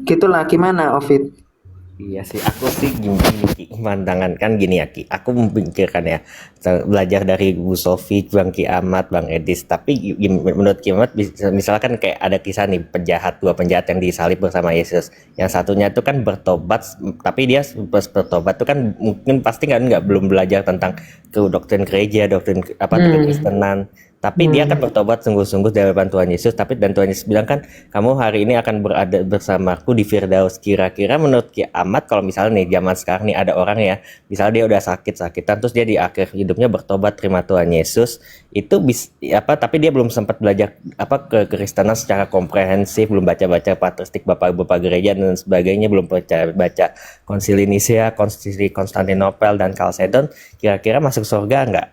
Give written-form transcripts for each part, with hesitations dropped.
Gitulah, gimana Ovid? Iya sih, aku sih gini, Ki, pandangan kan gini ya Ki, aku memikirkan ya, belajar dari Bu Sofi, Bang Ki Ahmad, Bang Edis, tapi menurut Ki Ahmad, misalkan kayak ada kisah nih, dua penjahat yang disalib bersama Yesus, yang satunya itu kan bertobat, tapi dia pas bertobat itu kan mungkin pasti nggak belum belajar tentang doktrin gereja, doktrin apa Hmm, kekristenan, tapi dia kan hmm, bertobat sungguh-sungguh dari hadapan Tuhan Yesus, tapi dan Tuhan Yesus bilang kan, kamu hari ini akan berada bersamaku di Firdaus. Kira-kira menurut Ki Ahmad, kalau misalnya nih zaman sekarang nih ada orang ya, misalnya dia udah sakit-sakitan, terus dia di akhir hidupnya bertobat terima Tuhan Yesus, itu apa? Tapi dia belum sempat belajar apa kekristenan secara komprehensif, belum baca-baca patristik bapak-bapak gereja dan sebagainya, belum baca Konsili Nisea, Konsili Konstantinopel dan Kalsedon. Kira-kira masuk surga nggak?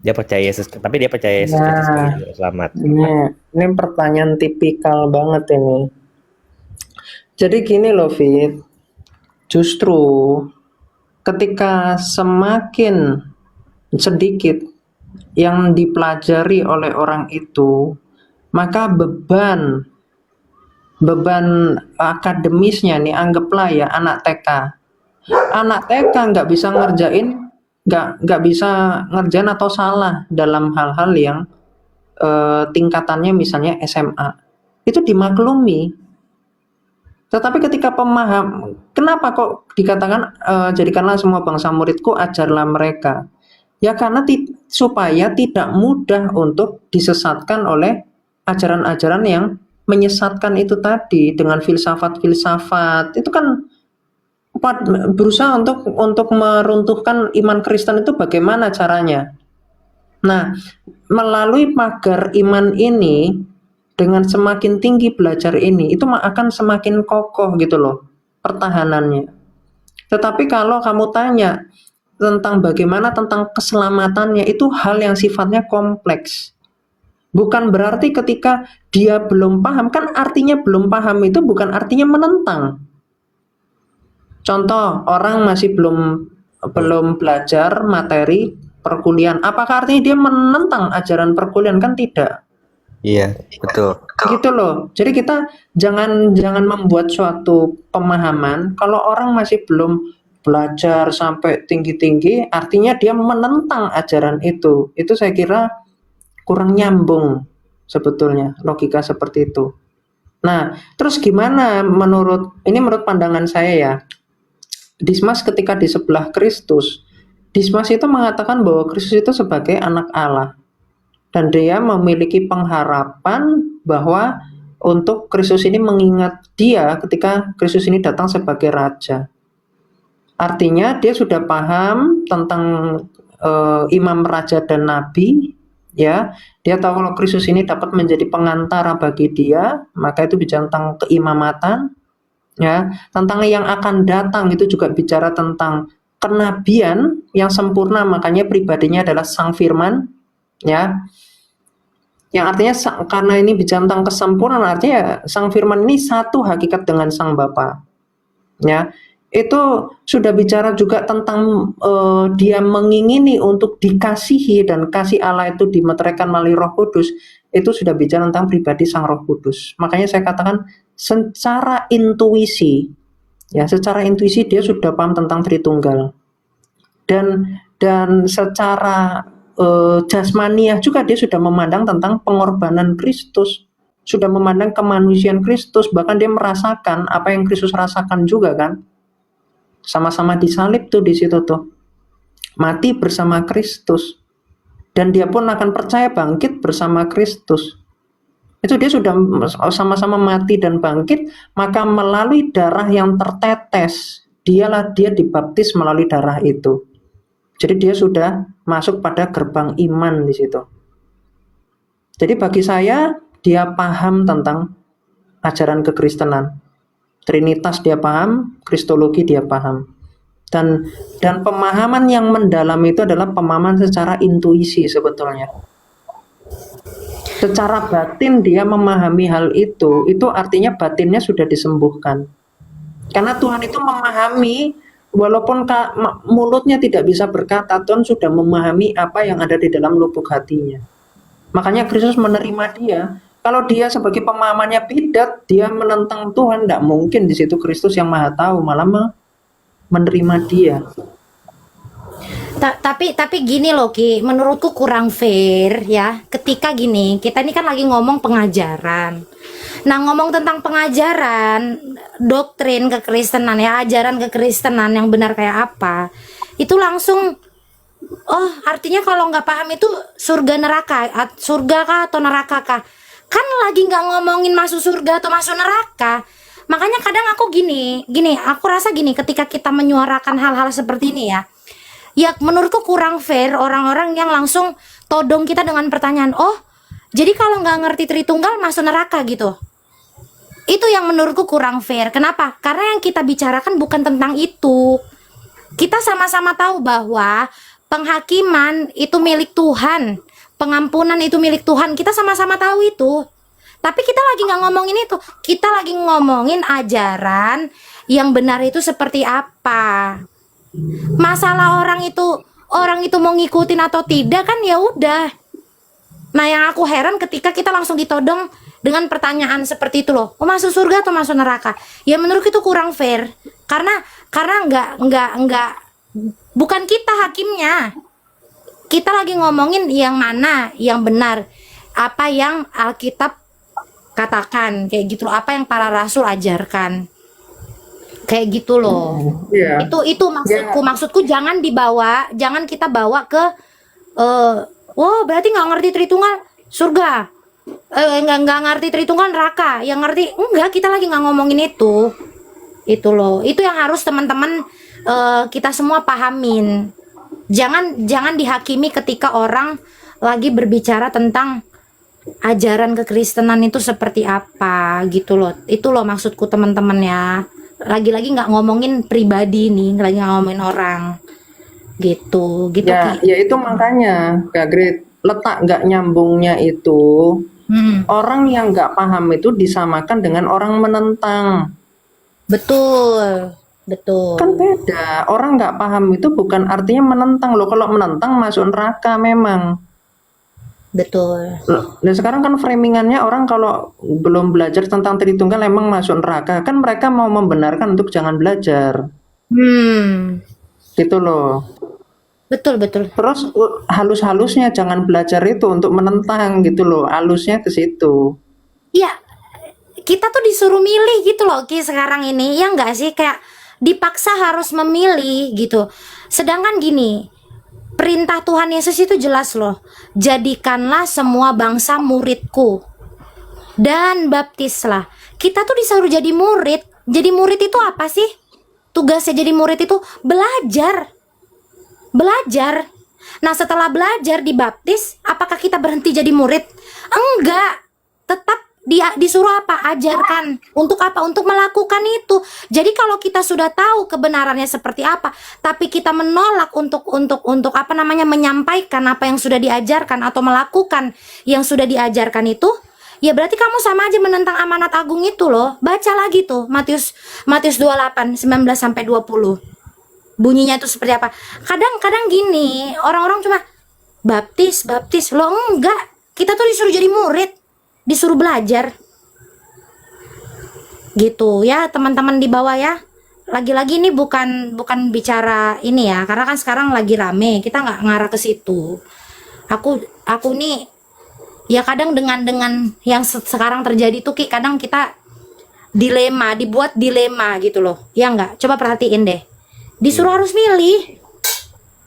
Dia percaya Yesus, tapi dia percaya Yesus Kristus sebagai nah, juru selamat. ini, ini pertanyaan tipikal banget ini. Jadi gini loh, Fit. Justru ketika semakin sedikit yang dipelajari oleh orang itu, maka beban beban akademisnya nih, anggaplah ya anak TK. Anak TK nggak bisa ngerjain atau salah dalam hal-hal yang tingkatannya misalnya SMA. Itu dimaklumi. Tetapi ketika kenapa kok dikatakan jadikanlah semua bangsa muridku, ajarlah mereka. Ya karena supaya tidak mudah untuk disesatkan oleh ajaran-ajaran yang menyesatkan itu tadi dengan filsafat-filsafat. Itu kan berusaha untuk meruntuhkan iman Kristen itu bagaimana caranya? Nah, melalui pagar iman ini, dengan semakin tinggi belajar ini, itu akan semakin kokoh gitu loh pertahanannya. Tetapi kalau kamu tanya tentang bagaimana tentang keselamatannya, itu hal yang sifatnya kompleks. Bukan berarti ketika dia belum paham, kan artinya belum paham itu bukan artinya menentang. Contoh, orang masih belum Betul. belum belajar materi perkuliahan. Apakah artinya dia menentang ajaran perkuliahan? Kan tidak. Iya, betul. Gitu loh. Jadi kita jangan jangan membuat suatu pemahaman kalau orang masih belum belajar sampai tinggi-tinggi, artinya dia menentang ajaran itu. Itu saya kira kurang nyambung sebetulnya logika seperti itu. Nah, terus gimana menurut pandangan saya ya, Dismas ketika di sebelah Kristus, Dismas itu mengatakan bahwa Kristus itu sebagai anak Allah dan dia memiliki pengharapan bahwa untuk Kristus ini mengingat dia ketika Kristus ini datang sebagai raja. Artinya dia sudah paham tentang imam raja dan nabi, ya. Dia tahu kalau Kristus ini dapat menjadi pengantara bagi dia, maka itu bicara tentang keimamatan, ya. Tentang yang akan datang itu juga bicara tentang kenabian yang sempurna, makanya pribadinya adalah Sang Firman, ya. Yang artinya karena ini bicara tentang kesempurnaan, artinya ya, Sang Firman ini satu hakikat dengan Sang Bapa. Ya, itu sudah bicara juga tentang dia mengingini untuk dikasihi dan kasih Allah itu dimeteraikan melalui Roh Kudus. Itu sudah bicara tentang pribadi Sang Roh Kudus. Makanya saya katakan secara intuisi, ya secara intuisi dia sudah paham tentang Tritunggal. Dan secara jasmaniah juga dia sudah memandang tentang pengorbanan Kristus, sudah memandang kemanusiaan Kristus, bahkan dia merasakan apa yang Kristus rasakan juga kan, sama-sama disalib tuh di situ tuh, mati bersama Kristus, dan dia pun akan percaya bangkit bersama Kristus. Itu dia sudah sama-sama mati dan bangkit, maka melalui darah yang tertetes, dia dibaptis melalui darah itu. Jadi dia sudah masuk pada gerbang iman di situ. Jadi bagi saya dia paham tentang ajaran kekristenan. Trinitas dia paham, kristologi dia paham. Dan pemahaman yang mendalam itu adalah pemahaman secara intuisi sebetulnya. Secara batin dia memahami hal itu artinya batinnya sudah disembuhkan. Karena Tuhan itu memahami, walaupun mulutnya tidak bisa berkata, Tuhan sudah memahami apa yang ada di dalam lubuk hatinya. Makanya Kristus menerima dia Kalau dia sebagai pemahamannya bidat, dia menentang Tuhan, tidak mungkin di situ Kristus yang Maha Tahu malah menerima dia. Tapi gini loh Ki, menurutku kurang fair ya. Ketika gini, kita ini kan lagi ngomong pengajaran. Nah, ngomong tentang pengajaran, doktrin kekristenan ya, ajaran kekristenan yang benar kayak apa, itu langsung, oh artinya kalau nggak paham itu surga neraka, surga kah atau neraka kah? Kan lagi nggak ngomongin masuk surga atau masuk neraka. Makanya kadang aku gini, aku rasa gini, ketika kita menyuarakan hal-hal seperti ini ya menurutku kurang fair orang-orang yang langsung todong kita dengan pertanyaan, oh jadi kalau nggak ngerti Tritunggal masuk neraka gitu. Itu yang menurutku kurang fair. Kenapa? Karena yang kita bicarakan bukan tentang itu. Kita sama-sama tahu bahwa penghakiman itu milik Tuhan, pengampunan itu milik Tuhan. Kita sama-sama tahu itu. Tapi kita lagi nggak ngomongin itu. Kita lagi ngomongin ajaran yang benar itu seperti apa. Masalah orang itu mau ngikutin atau tidak kan ya udah. Nah, yang aku heran ketika kita langsung ditodong dengan pertanyaan seperti itu loh. Oh, masuk surga atau masuk neraka? Ya menurutku itu kurang fair. Karena nggak bukan kita hakimnya. Kita lagi ngomongin yang mana yang benar. Apa yang Alkitab katakan kayak gitu loh. Apa yang para rasul ajarkan. Kayak gitu loh. Iya. Itu maksudku jangan kita bawa ke berarti nggak ngerti Tritunggal surga, nggak ngerti Tritunggal neraka, yang ngerti enggak, kita lagi nggak ngomongin itu loh. Itu yang harus teman-teman kita semua pahamin. Jangan dihakimi ketika orang lagi berbicara tentang ajaran kekristenan itu seperti apa gitu loh. Itu loh maksudku teman-teman ya. Lagi-lagi nggak ngomongin pribadi nih, lagi nggak ngomongin orang gitu Ya, Ki. ya itu makanya, Kak Grit, letak nggak nyambungnya itu, orang yang nggak paham itu disamakan dengan orang menentang. Betul Kan beda, orang nggak paham itu bukan artinya menentang loh. Kalau menentang masuk neraka memang. betul. Nah sekarang kan framingannya orang kalau belum belajar tentang Tritunggal emang masuk neraka. Kan mereka mau membenarkan untuk jangan belajar. Gitu loh. Betul. Terus halus-halusnya jangan belajar itu untuk menentang gitu loh. Halusnya ke situ. Ya, kita tuh disuruh milih gitu loh Ki sekarang ini, ya enggak sih, kayak dipaksa harus memilih gitu. Sedangkan gini, perintah Tuhan Yesus itu jelas loh. Jadikanlah semua bangsa muridku dan baptislah. Kita tuh disuruh jadi murid. Jadi murid itu apa sih? Tugasnya jadi murid itu belajar. Nah, setelah belajar dibaptis, apakah kita berhenti jadi murid? Enggak. Tetap disuruh apa? Ajarkan. Untuk apa? Untuk melakukan itu. Jadi kalau kita sudah tahu kebenarannya seperti apa, tapi kita menolak untuk apa namanya, menyampaikan apa yang sudah diajarkan atau melakukan yang sudah diajarkan itu, ya berarti kamu sama aja menentang amanat agung itu loh. Baca lagi tuh Matius 28 19 sampai 20. Bunyinya itu seperti apa? Kadang gini, orang-orang cuma baptis lo, enggak. Kita tuh disuruh jadi murid, disuruh belajar gitu ya teman-teman di bawah ya. Lagi-lagi ini bukan bicara ini ya, karena kan sekarang lagi rame, kita nggak ngarah ke situ. Aku nih ya kadang dengan yang sekarang terjadi tuh Ki, kadang kita dibuat dilema gitu loh ya, nggak? Coba perhatiin deh, disuruh harus milih.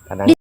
Kadang